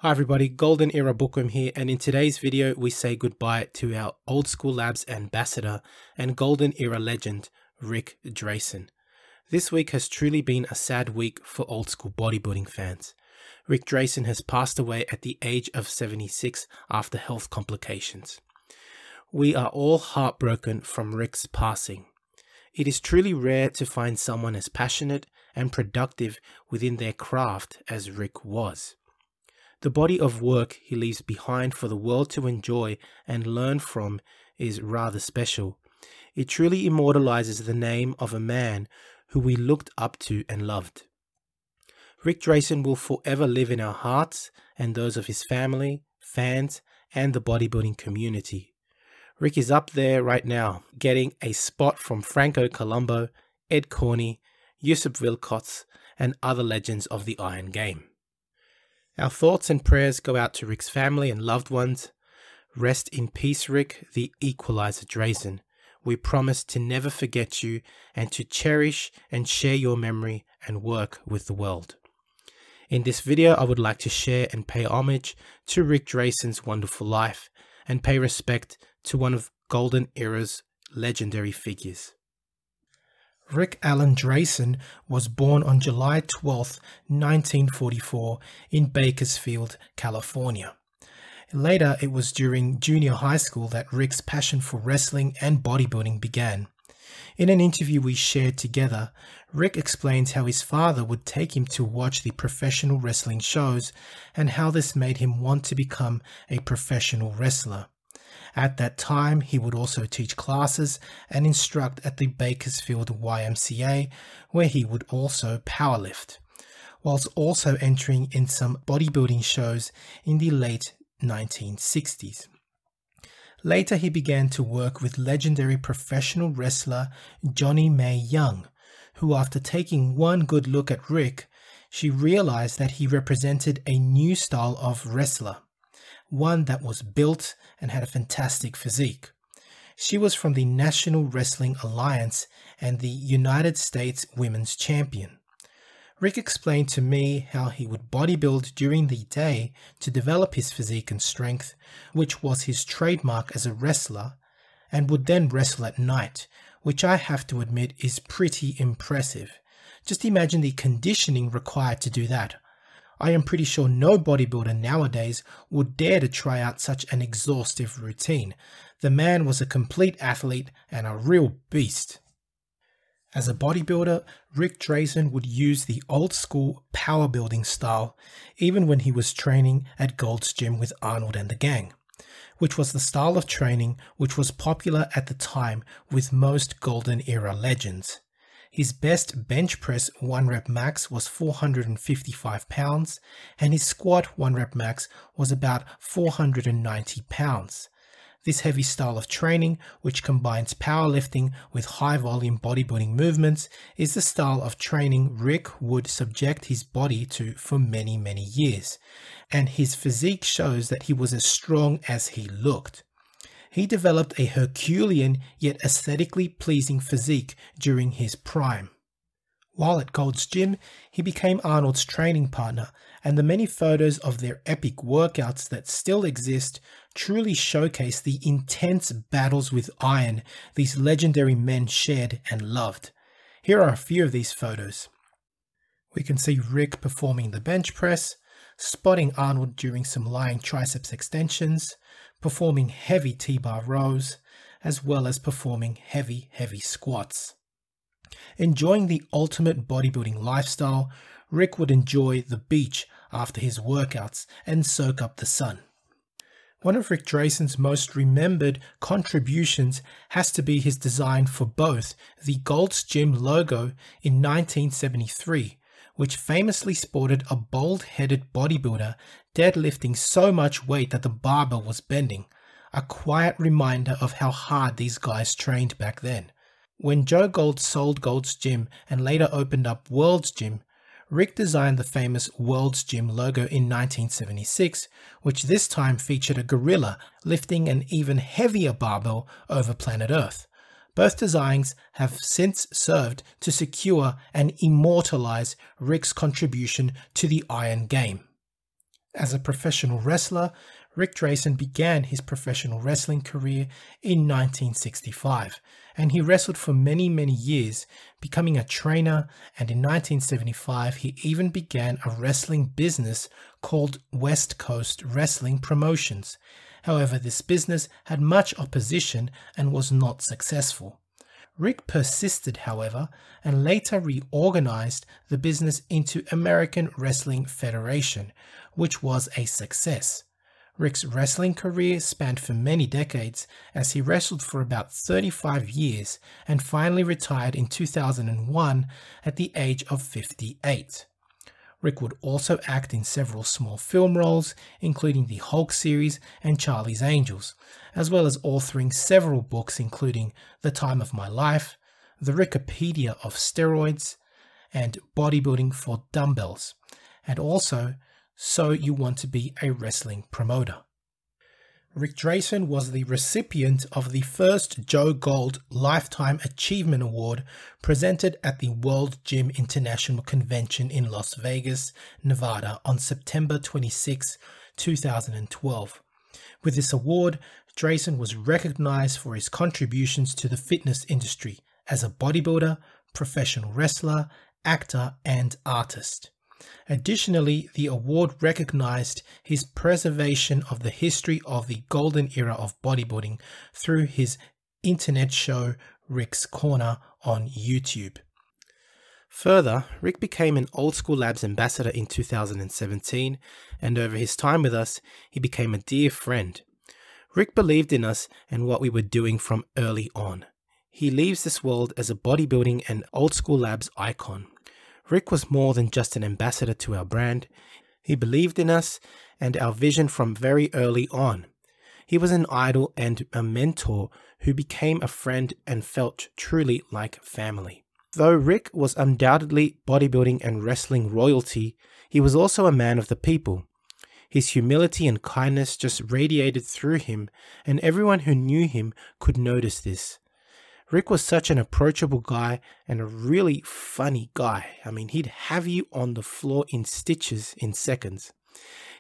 Hi everybody, Golden Era Bookworm here, and in today's video we say goodbye to our Old School Labs ambassador and Golden Era legend, Ric Drasin. This week has truly been a sad week for old school bodybuilding fans. Ric Drasin has passed away at the age of 76 after health complications. We are all heartbroken from Ric's passing. It is truly rare to find someone as passionate and productive within their craft as Ric was. The body of work he leaves behind for the world to enjoy and learn from is rather special. It truly immortalizes the name of a man who we looked up to and loved. Ric Drasin will forever live in our hearts and those of his family, fans, and the bodybuilding community. Ric is up there right now, getting a spot from Franco Columbu, Ed Corney, Yusuf Wilcots, and other legends of the Iron Game. Our thoughts and prayers go out to Ric's family and loved ones. Rest in peace, Ric, the Equalizer Drasin. We promise to never forget you and to cherish and share your memory and work with the world. In this video, I would like to share and pay homage to Ric Drasin's wonderful life and pay respect to one of Golden Era's legendary figures. Ric Alan Drasin was born on July 12, 1944 in Bakersfield, California. Later, it was during junior high school that Ric's passion for wrestling and bodybuilding began. In an interview we shared together, Ric explains how his father would take him to watch the professional wrestling shows and how this made him want to become a professional wrestler. At that time, he would also teach classes and instruct at the Bakersfield YMCA, where he would also powerlift, whilst also entering in some bodybuilding shows in the late 1960s. Later, he began to work with legendary professional wrestler Johnny Mae Young, who, after taking one good look at Ric, she realized that he represented a new style of wrestler, one that was built and had a fantastic physique. She was from the National Wrestling Alliance and the United States Women's Champion. Ric explained to me how he would bodybuild during the day to develop his physique and strength, which was his trademark as a wrestler, and would then wrestle at night, which I have to admit is pretty impressive. Just imagine the conditioning required to do that. I am pretty sure no bodybuilder nowadays would dare to try out such an exhaustive routine. The man was a complete athlete and a real beast. As a bodybuilder, Ric Drasin would use the old school power building style even when he was training at Gold's Gym with Arnold and the gang, which was the style of training which was popular at the time with most Golden Era legends. His best bench press 1 rep max was 455 pounds and his squat 1 rep max was about 490 pounds. This heavy style of training, which combines powerlifting with high volume bodybuilding movements, is the style of training Ric would subject his body to for many years, and his physique shows that he was as strong as he looked. He developed a Herculean yet aesthetically pleasing physique during his prime. While at Gold's Gym, he became Arnold's training partner, and the many photos of their epic workouts that still exist truly showcase the intense battles with iron these legendary men shared and loved. Here are a few of these photos. We can see Ric performing the bench press, spotting Arnold during some lying triceps extensions, performing heavy T-bar rows, as well as performing heavy squats. Enjoying the ultimate bodybuilding lifestyle, Ric would enjoy the beach after his workouts and soak up the sun. One of Ric Drasin's most remembered contributions has to be his design for both the Gold's Gym logo in 1973, which famously sported a bald-headed bodybuilder deadlifting so much weight that the barbell was bending, a quiet reminder of how hard these guys trained back then. When Joe Gold sold Gold's Gym and later opened up World's Gym, Ric designed the famous World's Gym logo in 1976, which this time featured a gorilla lifting an even heavier barbell over planet Earth. Both designs have since served to secure and immortalize Ric's contribution to the Iron Game. As a professional wrestler, Ric Drasin began his professional wrestling career in 1965, and he wrestled for many years, becoming a trainer, and in 1975 he even began a wrestling business called West Coast Wrestling Promotions. However, this business had much opposition and was not successful. Ric persisted, however, and later reorganized the business into American Wrestling Federation, which was a success. Ric's wrestling career spanned for many decades, as he wrestled for about 35 years and finally retired in 2001 at the age of 58. Ric would also act in several small film roles, including the Hulk series and Charlie's Angels, as well as authoring several books including The Time of My Life, The Wikipedia of Steroids, and Bodybuilding for Dumbbells, and also So You Want to Be a Wrestling Promoter. Ric Drasin was the recipient of the first Joe Gold Lifetime Achievement Award presented at the World Gym International Convention in Las Vegas, Nevada on September 26, 2012. With this award, Drasin was recognized for his contributions to the fitness industry as a bodybuilder, professional wrestler, actor, and artist. Additionally, the award recognized his preservation of the history of the golden era of bodybuilding through his internet show Ric's Corner on YouTube. Further, Ric became an Old School Labs ambassador in 2017, and over his time with us, he became a dear friend. Ric believed in us and what we were doing from early on. He leaves this world as a bodybuilding and Old School Labs icon. Ric was more than just an ambassador to our brand. He believed in us and our vision from very early on. He was an idol and a mentor who became a friend and felt truly like family. Though Ric was undoubtedly bodybuilding and wrestling royalty, he was also a man of the people. His humility and kindness just radiated through him, and everyone who knew him could notice this. Ric was such an approachable guy and a really funny guy. I mean, he'd have you on the floor in stitches in seconds.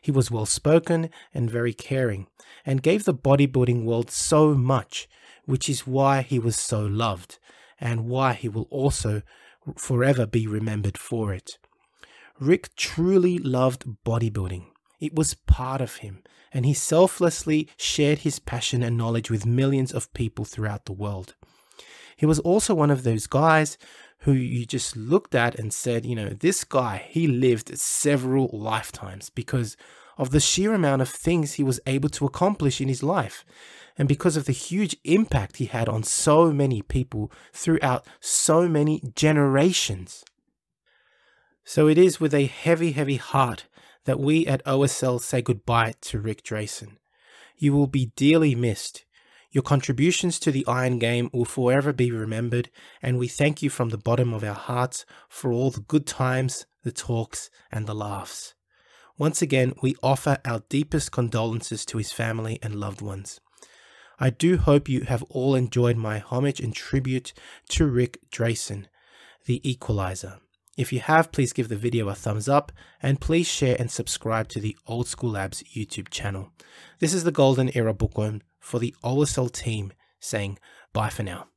He was well spoken and very caring, and gave the bodybuilding world so much, which is why he was so loved, and why he will also forever be remembered for it. Ric truly loved bodybuilding. It was part of him, and he selflessly shared his passion and knowledge with millions of people throughout the world. He was also one of those guys who you just looked at and said, you know, this guy, he lived several lifetimes because of the sheer amount of things he was able to accomplish in his life, and because of the huge impact he had on so many people throughout so many generations. So it is with a heavy heart that we at OSL say goodbye to Ric Drasin. You will be dearly missed. Your contributions to the Iron Game will forever be remembered, and we thank you from the bottom of our hearts for all the good times, the talks, and the laughs. Once again, we offer our deepest condolences to his family and loved ones. I do hope you have all enjoyed my homage and tribute to Ric Drasin, the Equalizer. If you have, please give the video a thumbs up, and please share and subscribe to the Old School Labs YouTube channel. This is the Golden Era Bookworm for the OSL team saying bye for now.